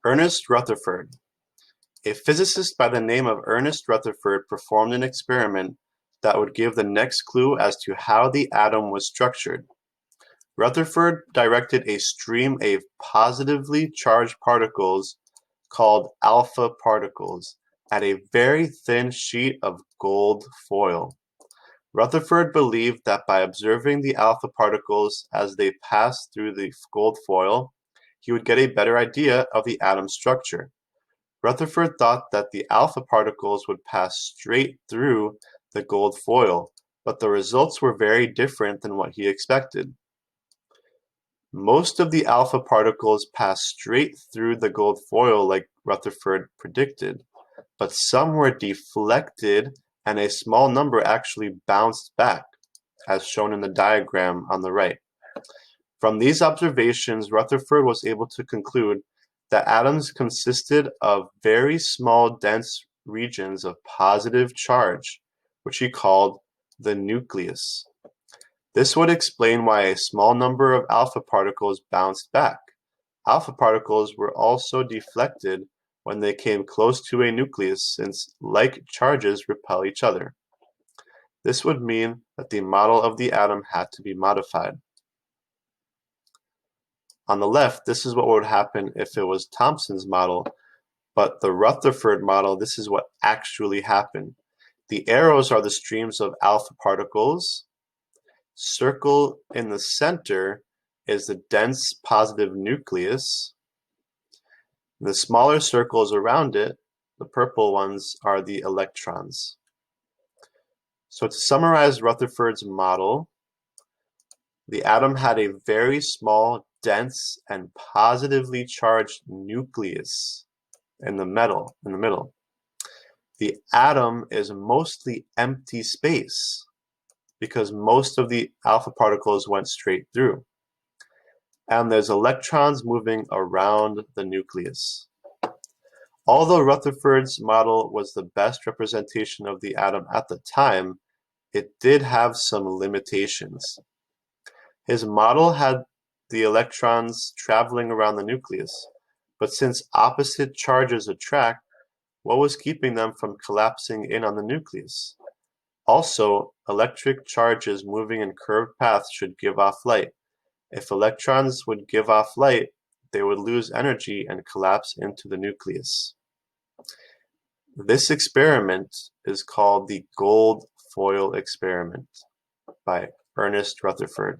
Ernest Rutherford. A physicist by the name of Ernest Rutherford performed an experiment that would give the next clue as to how the atom was structured. Rutherford directed a stream of positively charged particles called alpha particles at a very thin sheet of gold foil. Rutherford believed that by observing the alpha particles as they passed through the gold foil, he would get a better idea of the atom's structure. Rutherford thought that the alpha particles would pass straight through the gold foil, but the results were very different than what he expected. Most of the alpha particles passed straight through the gold foil like Rutherford predicted, but some were deflected and a small number actually bounced back, as shown in the diagram on the right. From these observations, Rutherford was able to conclude that atoms consisted of very small dense regions of positive charge, which he called the nucleus. This would explain why a small number of alpha particles bounced back. Alpha particles were also deflected when they came close to a nucleus, since like charges repel each other. This would mean that the model of the atom had to be modified. On the left, this is what would happen if it was Thomson's model, but the Rutherford model, this is what actually happened. The arrows are the streams of alpha particles. Circle in the center is the dense positive nucleus. The smaller circles around it, the purple ones, are the electrons. So to summarize Rutherford's model, the atom had a very small, dense, and positively charged nucleus in the middle. The atom is mostly empty space because most of the alpha particles went straight through. And there's electrons moving around the nucleus. Although Rutherford's model was the best representation of the atom at the time, it did have some limitations. His model had the electrons traveling around the nucleus, but since opposite charges attract, what was keeping them from collapsing in on the nucleus? Also, electric charges moving in curved paths should give off light. If electrons would give off light, they would lose energy and collapse into the nucleus. This experiment is called the gold foil experiment by Ernest Rutherford.